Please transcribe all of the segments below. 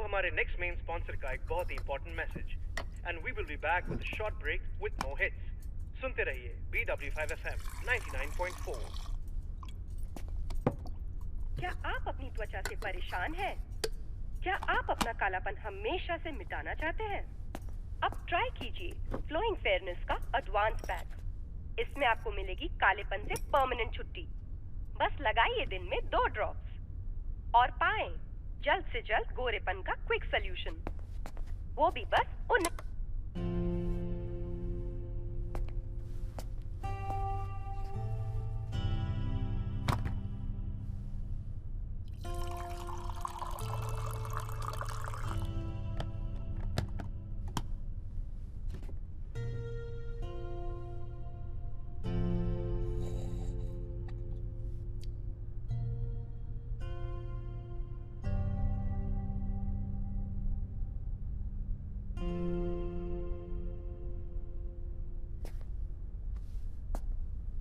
हमारे next main sponsor का एक बहुत ही important message and we will be back with a short break with more hits. सुनते रहिए BW5 FM 99.4। क्या आप अपनी त्वचा से परेशान हैं? क्या आप अपना कालापन हमेशा से मिटाना चाहते हैं? अब ट्राई कीजिए फ्लोइंग फेयरनेस का एडवांस पैक। इसमें आपको मिलेगी कालेपन से परमानेंट छुट्टी। बस लगाइए दिन में 2 ड्रॉप्स और पाएं जल्द से जल्द गोरेपन का क्विक सॉल्यूशन, वो भी बस उन।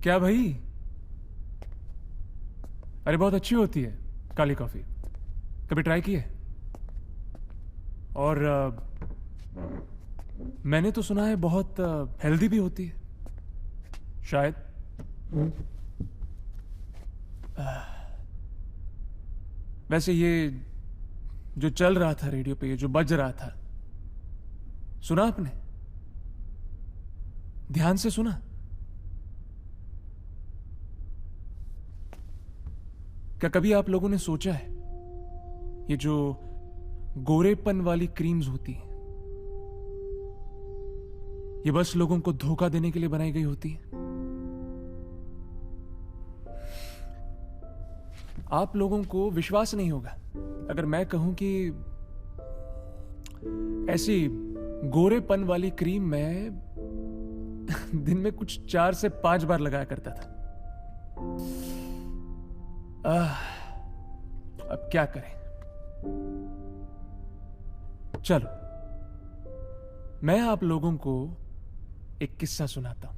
क्या भाई? अरे बहुत अच्छी होती है काली कॉफी, कभी ट्राई की है? और मैंने तो सुना है बहुत हेल्दी भी होती है शायद। वैसे ये जो चल रहा था रेडियो पे, ये जो बज रहा था, सुना आपने? ध्यान से सुना? क्या कभी आप लोगों ने सोचा है ये जो गोरेपन वाली क्रीम्स होती हैं, ये बस लोगों को धोखा देने के लिए बनाई गई होती हैं? आप लोगों को विश्वास नहीं होगा अगर मैं कहूं कि ऐसी गोरेपन वाली क्रीम मैं दिन में कुछ 4 से 5 बार लगाया करता था। अब क्या करें? चलो मैं आप लोगों को एक किस्सा सुनाता हूं।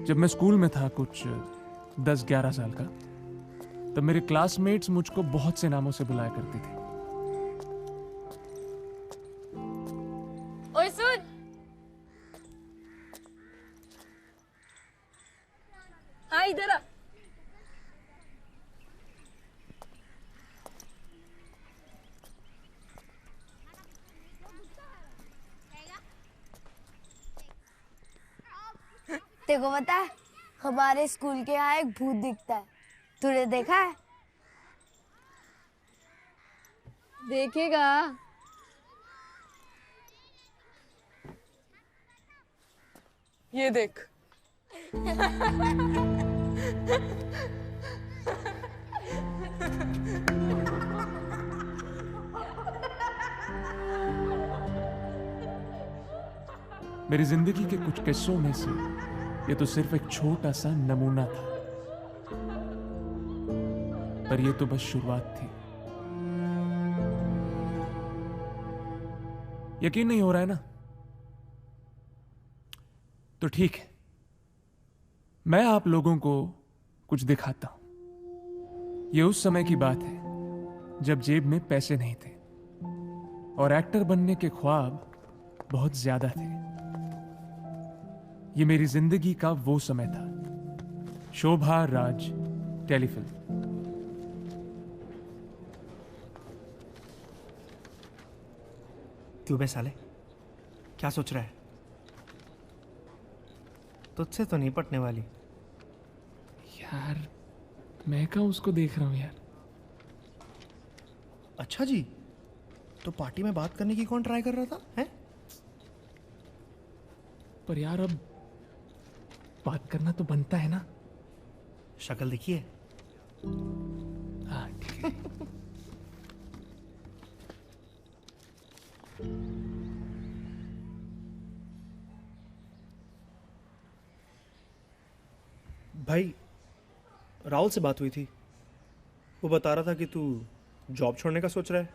जब मैं स्कूल में था, कुछ 10-11 साल का, तब मेरे क्लासमेट्स मुझको बहुत से नामों से बुलाया करते थे। ओए सुन, हाँ इधर आ। तेको पता है हमारे स्कूल के यहाँ एक भूत दिखता है, तूने देखा है? देखेगा। ये देख। मेरी जिंदगी के कुछ किस्सों में से ये तो सिर्फ एक छोटा सा नमूना था, पर ये तो बस शुरुआत थी। यकीन नहीं हो रहा है ना? तो ठीक है, मैं आप लोगों को कुछ दिखाता हूं। ये उस समय की बात है जब जेब में पैसे नहीं थे और एक्टर बनने के ख्वाब बहुत ज्यादा थे। ये मेरी जिंदगी का वो समय था। शोभा राज टेलीफिल्म। क्यों बे साले, क्या सोच रहा है? तुझसे तो नहीं पटने वाली। यार मैं कहाँ उसको देख रहा हूं यार। अच्छा जी, तो पार्टी में बात करने की कौन ट्राई कर रहा था हैं? पर यार अब बात करना तो बनता है ना। शक्ल देखिए। हाँ ठीक है। भाई राहुल से बात हुई थी, वो बता रहा था कि तू जॉब छोड़ने का सोच रहा है।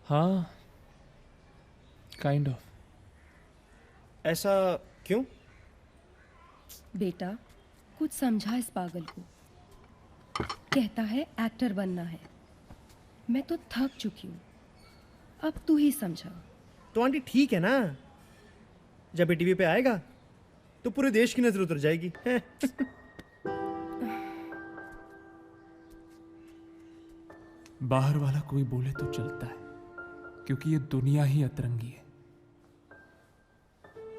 हाँ काइंड ऑफ। ऐसा क्यों? बेटा कुछ समझा इस पागल को। कहता है एक्टर बनना है। मैं तो थक चुकी हूँ, अब तू ही समझा। तो आंटी ठीक है ना, जब ये टीवी पे आएगा तो पूरे देश की नजर उतर जाएगी। बाहर वाला कोई बोले तो चलता है, क्योंकि ये दुनिया ही अतरंगी है।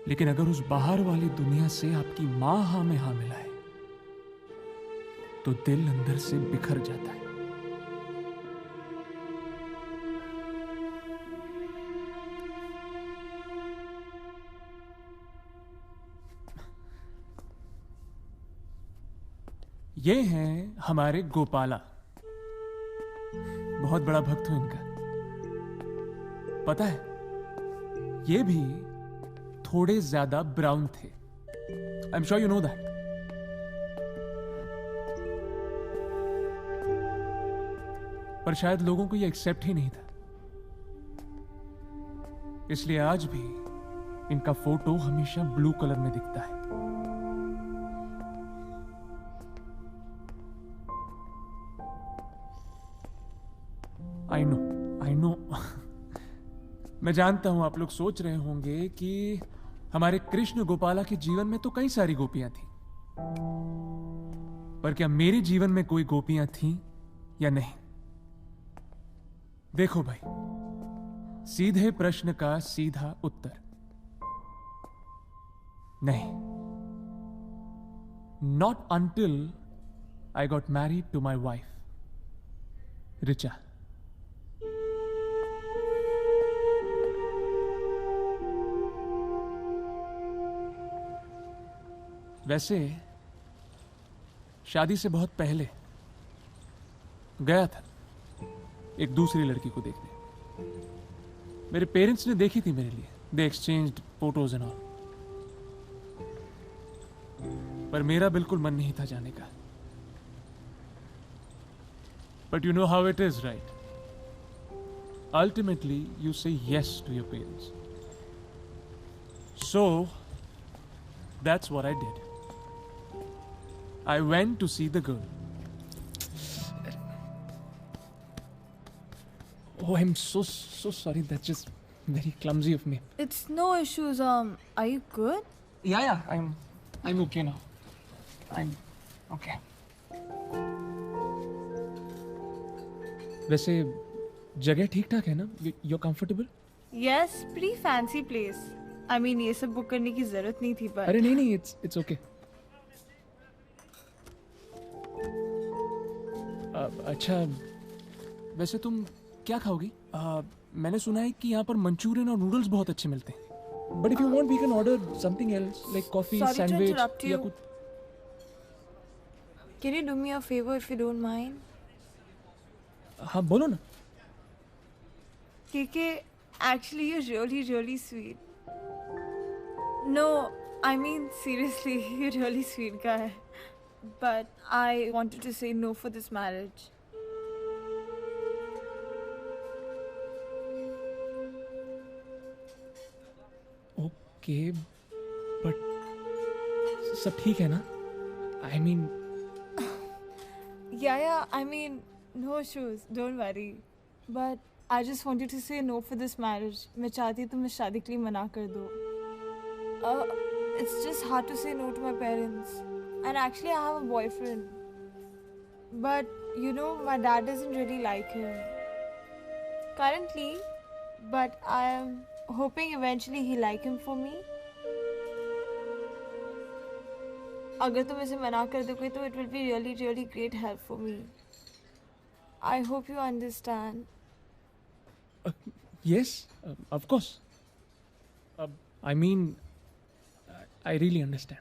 लेकिन अगर उस बाहर वाली दुनिया से आपकी मां हाँ में हाँ मिलाए तो दिल अंदर से बिखर जाता है। ये हैं हमारे गोपाला। बहुत बड़ा भक्त हूं इनका। पता है, ये भी थोड़े ज्यादा ब्राउन थे। I am sure you know that. पर शायद लोगों को ये एक्सेप्ट ही नहीं था, इसलिए आज भी इनका फोटो हमेशा ब्लू कलर में दिखता है। आई नो मैं जानता हूं आप लोग सोच रहे होंगे कि हमारे कृष्ण गोपाला के जीवन में तो कई सारी गोपियां थी, पर क्या मेरे जीवन में कोई गोपियां थी या नहीं? देखो भाई, सीधे प्रश्न का सीधा उत्तर नहीं। Not until I got married to my wife Richa. वैसे शादी से बहुत पहले गया था एक दूसरी लड़की को देखने। मेरे पेरेंट्स ने देखी थी मेरे लिए, they exchanged photos and all, पर मेरा बिल्कुल मन नहीं था जाने का। But you know how it is, right? Ultimately you say yes to your parents. So that's what I did. I went to see the girl. Oh, I'm so sorry. That's just very clumsy of me. It's no issues. Are you good? Yeah. I'm okay now. I'm okay. वैसे जगह ठीक ठाक है ना? You're comfortable? Yes, pretty fancy place. I mean, ये सब book करने की जरूरत नहीं थी, पर अरे नहीं, it's okay. अच्छा, वैसे तुम क्या खाओगी? मैंने सुना है कि यहाँ पर मंचूरियन और नूडल्स बहुत अच्छे मिलते हैं। But if you want we can order something else like coffee, sandwich या कुछ। Can you do me a favor if you don't mind? हाँ बोलो ना। KK, actually you're really, really sweet. No, I mean seriously, you're really sweet guy. But I wanted to say no for this marriage. Okay, but सब ठीक है ना? I mean, Yeah, I mean, no issues, don't worry. But I just wanted to say no for this marriage. मैं चाहती तुम इस शादी के लिए मना कर दो. It's just hard to say no to my parents. And actually, I have a boyfriend. But, you know, my dad doesn't really like him currently. But I am hoping eventually he'll like him for me. अगर तुम इसे मना कर दोगे तो it will be really, really great help for me. I hope you understand. Yes, of course. I mean, I really understand.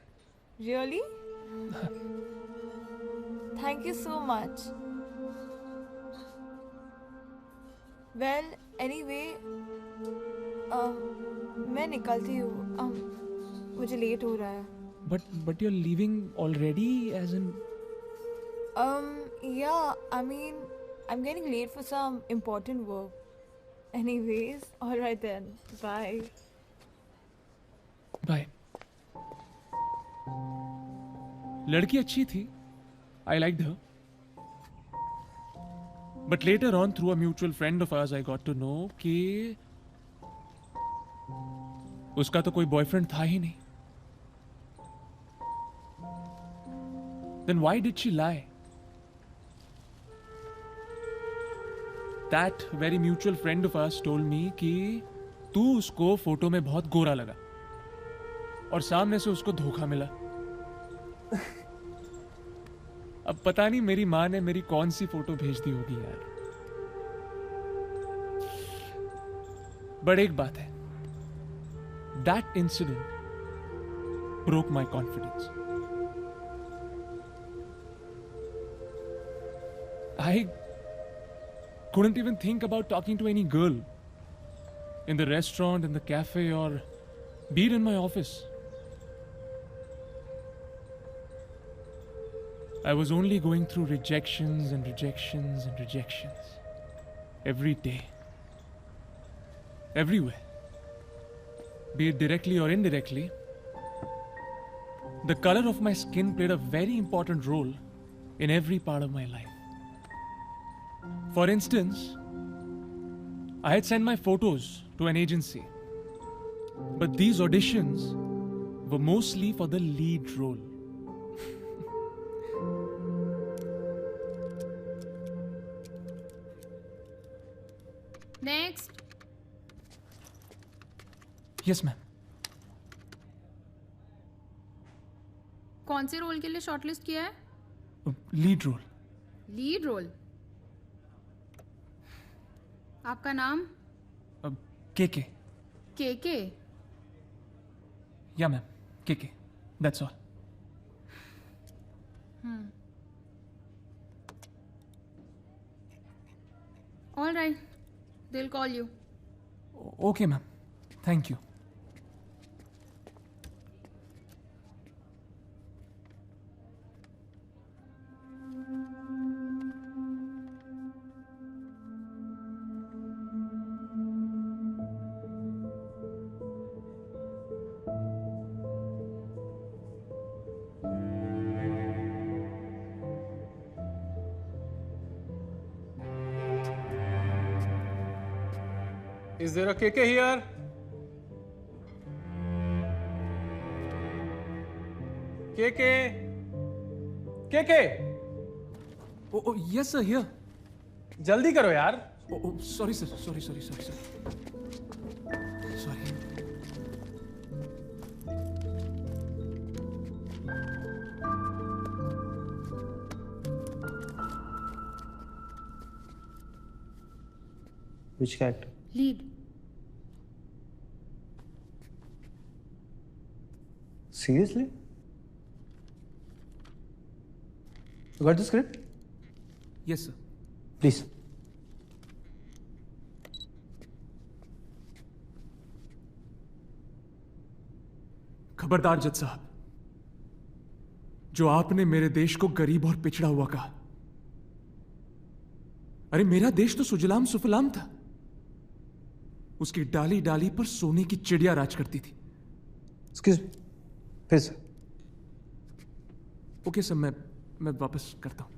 Really? Thank you so much. Well, anyway, मैं निकलती हूँ. मुझे लेट हो रहा है. But you're leaving already, as in? Yeah. I mean, I'm getting late for some important work. Anyways, all right then. Bye. Bye. लड़की अच्छी थी, I liked her, But later on, through a mutual friend of ours, I got to know कि उसका तो कोई boyfriend था ही नहीं. Then why did she lie? That very mutual friend of ours told me कि तू उसको फोटो में बहुत गोरा लगा और सामने से उसको धोखा मिला. अब पता नहीं मेरी माँ ने मेरी कौन सी फोटो भेज दी होगी यार. बट एक बात है, that incident broke my confidence. I couldn't even think about talking to any girl in the restaurant, in the cafe, or be it in my office. I was only going through rejections and rejections and rejections. Every day. Everywhere. Be it directly or indirectly. The color of my skin played a very important role in every part of my life. For instance, I had sent my photos to an agency, but these auditions were mostly for the lead role. Next. Yes, ma'am. कौन से role के लिए shortlist किया है? Lead role. Lead role. आपका नाम? KK. KK. Yeah, ma'am. KK. That's all. All right. They'll call you. Okay, ma'am. Thank you. Is there a KK here? KK? KK? Oh, yes, sir. Here. जल्दी करो यार. Oh, sorry, sir. Sorry. Sorry. Which character? Lead. Seriously? You got the script? Yes, sir. Please. खबरदार जज साहब, जो आपने मेरे देश को गरीब और पिछड़ा हुआ कहा. अरे मेरा देश तो सुजलाम सुफलाम था. उसकी डाली डाली पर सोने की चिड़िया राज करती थी. Excuse me. फिर से. ओके सर, मैं वापस करता हूं.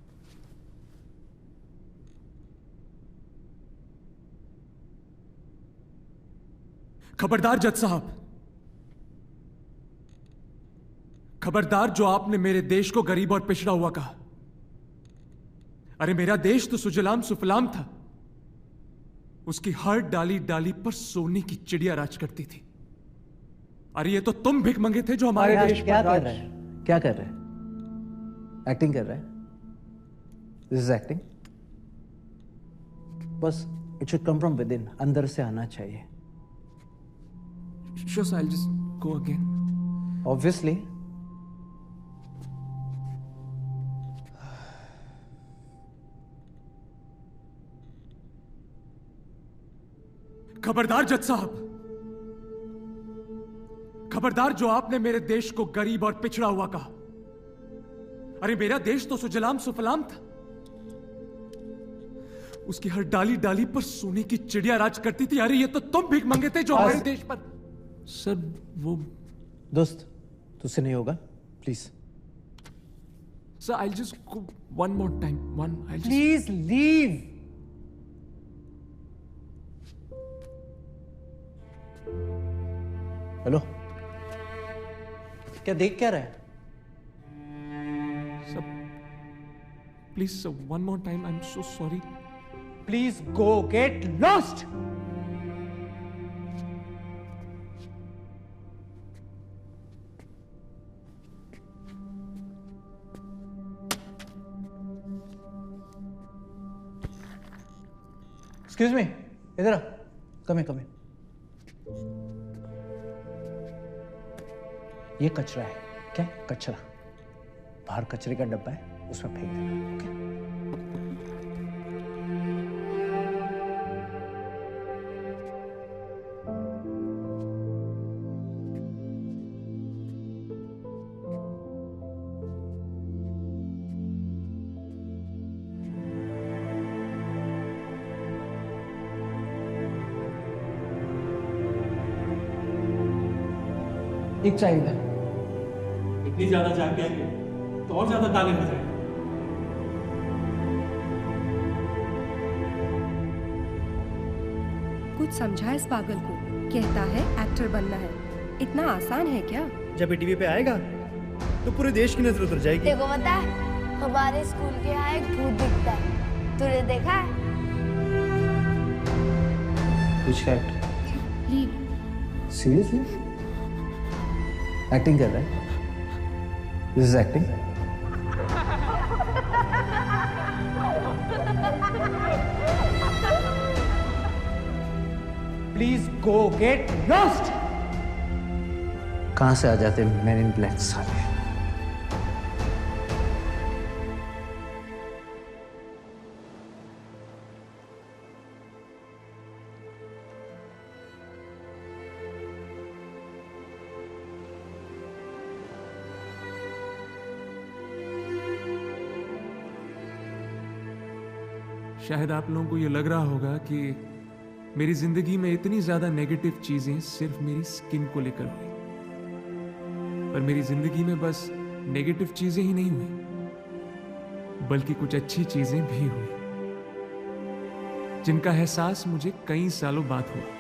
खबरदार जज साहब, खबरदार जो आपने मेरे देश को गरीब और पिछड़ा हुआ कहा. अरे मेरा देश तो सुजलाम सुफलाम था. उसकी हर डाली डाली पर सोने की चिड़िया राज करती थी. अरे ये तो तुम भिख मंगे थे जो हमारे देश क्या पर कर राज. रहा है? क्या कर रहा है? एक्टिंग कर रहा है? This is acting. बस it should come from within. अंदर से आना चाहिए. Sure, sir, I'll just go again. Obviously. खबरदार जज साहब, खबरदार जो आपने मेरे देश को गरीब और पिछड़ा हुआ कहा. अरे मेरा देश तो सुजलाम सुफलाम था. उसकी हर डाली डाली पर सोने की चिड़िया राज करती थी. अरे ये तो तुम भीख मंगे थे जो हमारे देश पर. सर वो दोस्त, तुझसे नहीं होगा. Please. Sir, I'll just go one more time. I'll just... please leave. Hello, क्या देख क्या रहा है? सब please sir, one more time, I am so sorry. Please go get lost. Excuse me, इधर आ. कम है. ये कचरा है. क्या कचरा? बाहर कचरे का डब्बा है, उसमें फेंक देना. ओके? एक चाहिए. इतनी ज्यादा चाय पिएंगे तो और ज्यादा काले हो जाएंगे. कुछ समझा इस पागल को. कहता है एक्टर बनना है. इतना आसान है क्या? जब ये टीवी पे आएगा तो पूरे देश की नजर उतर जाएगी. देखो पता है, हमारे स्कूल के यहाँ एक भूत दिखता है. तूने देखा है? कुछ एक्ट लीव. सीरियसली एक्टिंग कर रहा है? This is acting. Please go get lost. कहां से आ जाते मैन इन ब्लैक साले? शायद आप लोगों को ये लग रहा होगा कि मेरी जिंदगी में इतनी ज्यादा नेगेटिव चीजें सिर्फ मेरी स्किन को लेकर हुई. पर मेरी जिंदगी में बस नेगेटिव चीजें ही नहीं हुई, बल्कि कुछ अच्छी चीजें भी हुई, जिनका एहसास मुझे कई सालों बाद हुआ.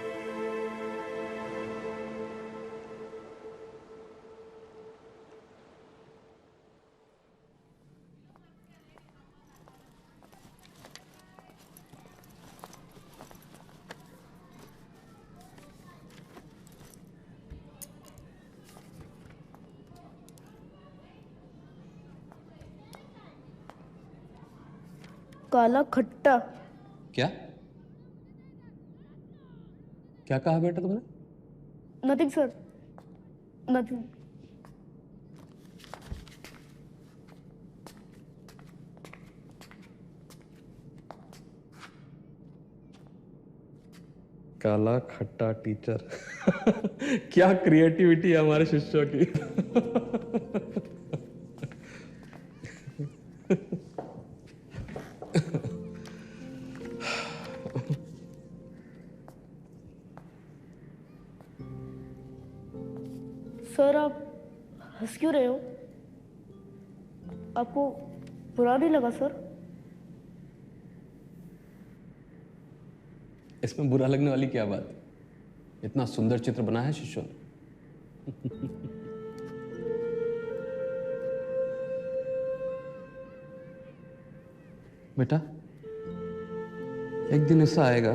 काला खट्टा. क्या क्या कहा बेटा तुमने? Nothing sir, nothing. काला खट्टा टीचर. क्या क्रिएटिविटी है हमारे शिष्यों की. सर आप हंस क्यों रहे हो? आपको बुरा नहीं लगा सर? इसमें बुरा लगने वाली क्या बात है? इतना सुंदर चित्र बना है शिष्यों ने. बेटा, एक दिन ऐसा आएगा,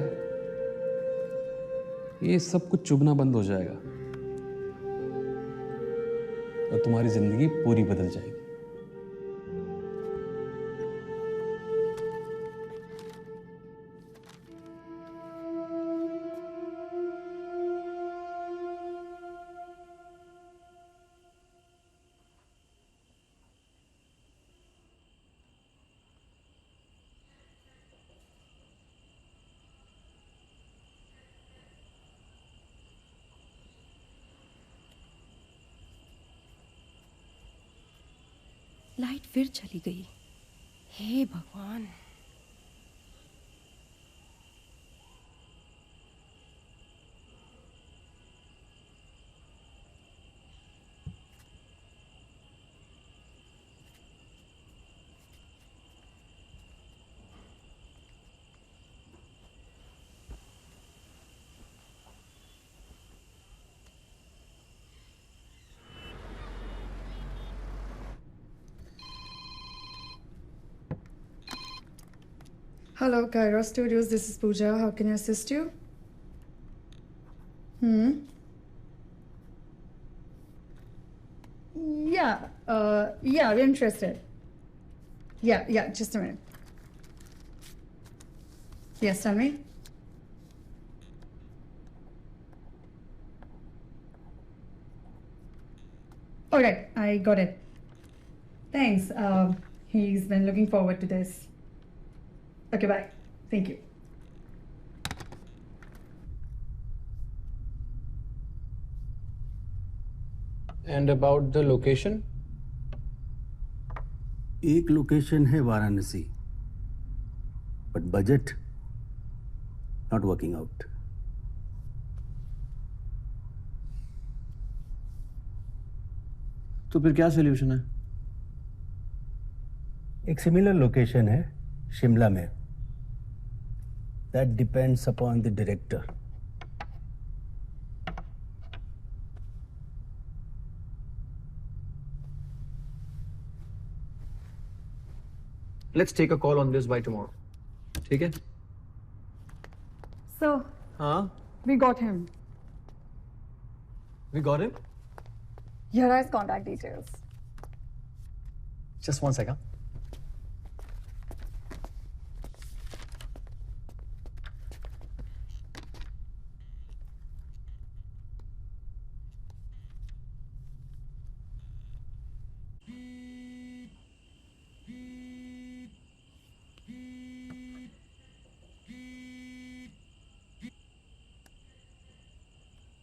ये सब कुछ चुभना बंद हो जाएगा और तुम्हारी जिंदगी पूरी बदल जाएगी. लाइट फिर चली गई. हे भगवान. Hello, Kairos Studios. This is Pooja. How can I assist you? Yeah, we're interested. Yeah, just a minute. Yes, tell me. All right, I got it. Thanks. He's been looking forward to this. Okay, bye. Thank you. And about the location? एक location है Varanasi, but budget not working out. तो फिर क्या solution है? एक similar location है शिमला में. That depends upon the director. Let's take a call on this by tomorrow. ठीक है? So, हाँ? we got him. We got him? Here are his contact details. Just one second.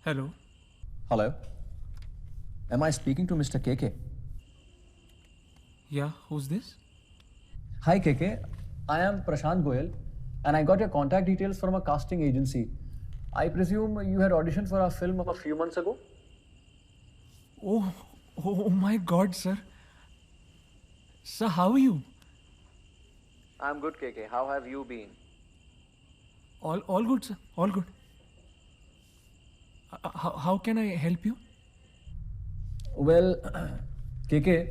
Hello. Hello. Am I speaking to Mr. KK? Yeah, who's this? Hi KK, I am Prashant Goyal and I got your contact details from a casting agency. I presume you had auditioned for our film a few months ago? Oh my God, sir. Sir, how are you? I'm good KK, how have you been? All good, sir. All good. How can I help you? Well, KK,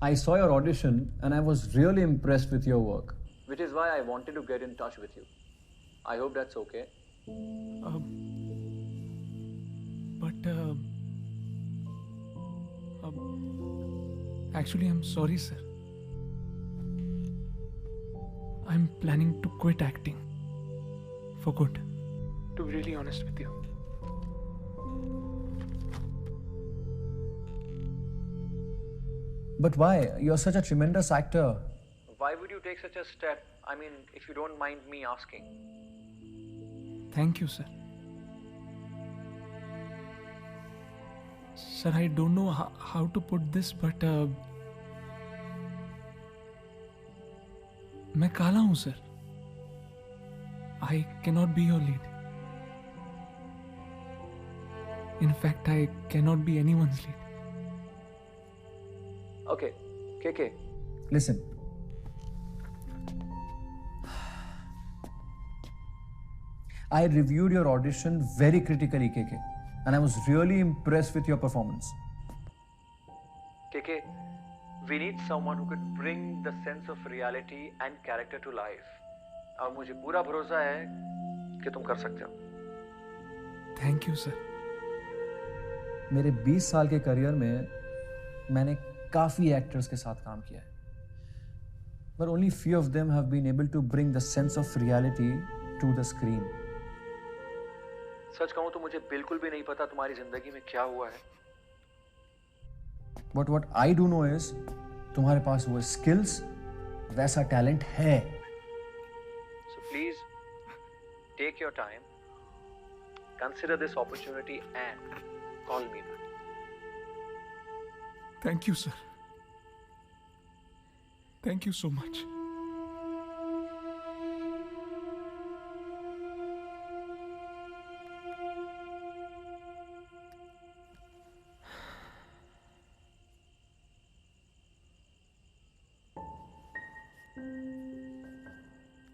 I saw your audition and I was really impressed with your work, which is why I wanted to get in touch with you. I hope that's okay. Actually, I'm sorry, sir. I'm planning to quit acting for good. To be really honest with you. But why? You're such a tremendous actor. Why would you take such a step? I mean, if you don't mind me asking. Thank you, sir. Sir, I don't know how to put this, but मैं काला हूं, sir. I cannot be your lead. In fact, I cannot be anyone's lead. Okay, KK, listen. I reviewed your audition very critically, KK, and I was really impressed with your performance. KK, we need someone who could bring the sense of reality and character to life. और मुझे पूरा भरोसा है कि तुम कर सकते हो. Thank you, sir. मेरे 20 साल के करियर में मैंने काफी एक्टर्स के साथ काम किया है, but only few of them have been able to bring the sense of reality to the screen. सच कहूं तो मुझे बिल्कुल भी नहीं पता तुम्हारी जिंदगी में क्या हुआ है, but what I do know is तुम्हारे पास वो skills, वैसा टैलेंट है. So please take your time, consider this opportunity and call me back. Thank you, sir. Thank you so much.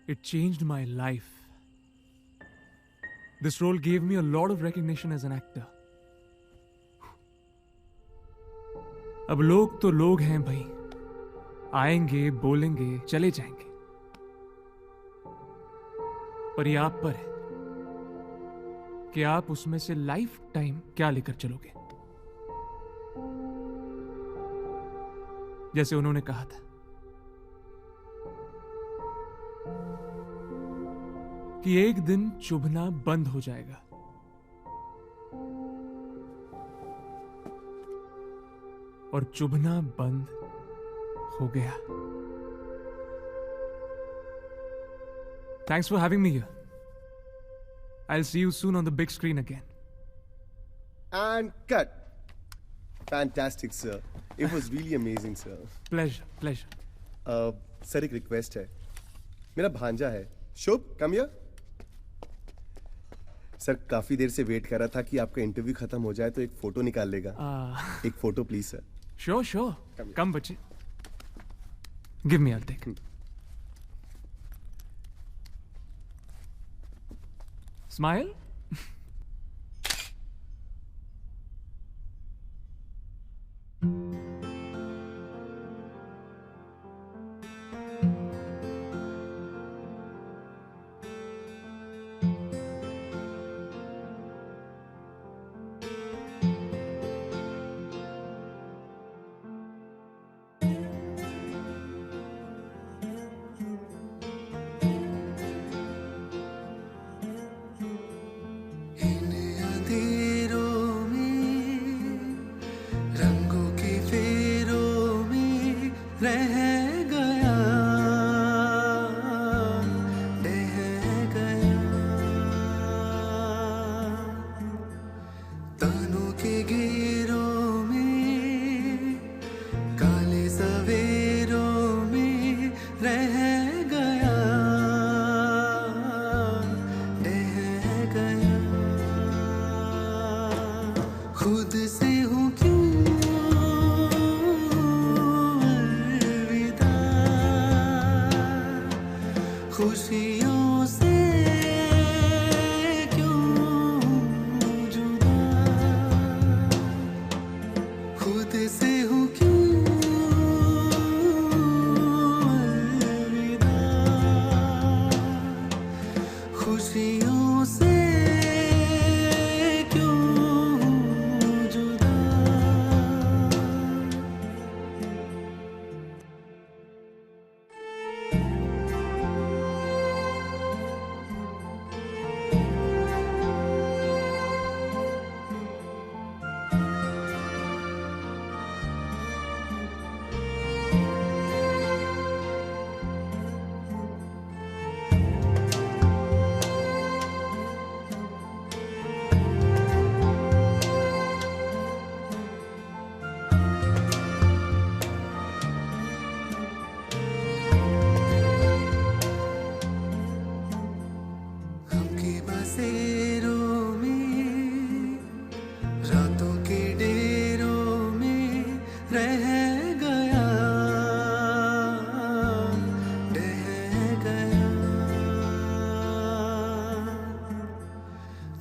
It changed my life. This role gave me a lot of recognition as an actor. अब लोग तो लोग हैं भाई, आएंगे, बोलेंगे, चले जाएंगे. पर ये आप पर है कि आप उसमें से लाइफ टाइम क्या लेकर चलोगे। जैसे उन्होंने कहा था कि एक दिन चुभना बंद हो जाएगा, और चुभना बंद हो गया। Thanks for having me here. I'll see you soon on the big screen again. And cut. Fantastic, sir. It was really amazing, sir. Pleasure, pleasure. Sir एक रिक्वेस्ट है, मेरा भांजा है शुभ, कम हियर। सर काफी देर से वेट कर रहा था कि आपका इंटरव्यू खत्म हो जाए तो एक फोटो निकाल लेगा। एक photo please sir. Sure, sure. Come, बच्चे। Give me, I'll take. Smile.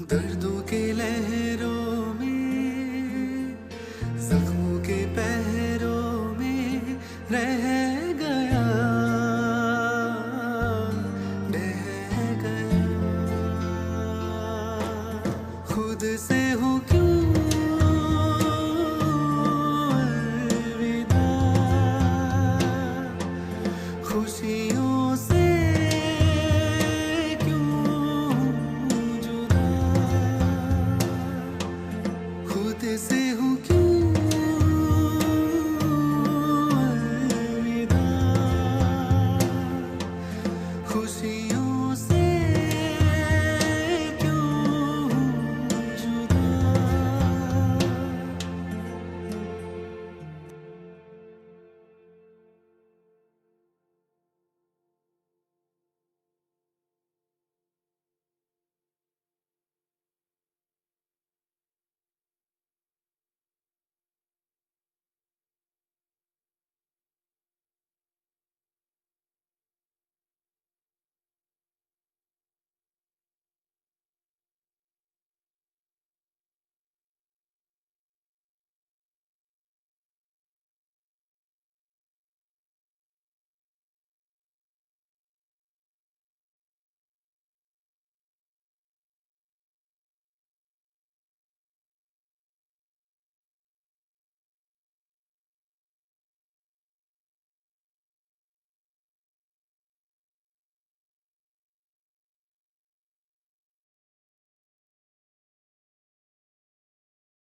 दर्दों के लहरों में, जख्मों के पहरों में रह गया, ढह गया। खुद से हूँ क्यों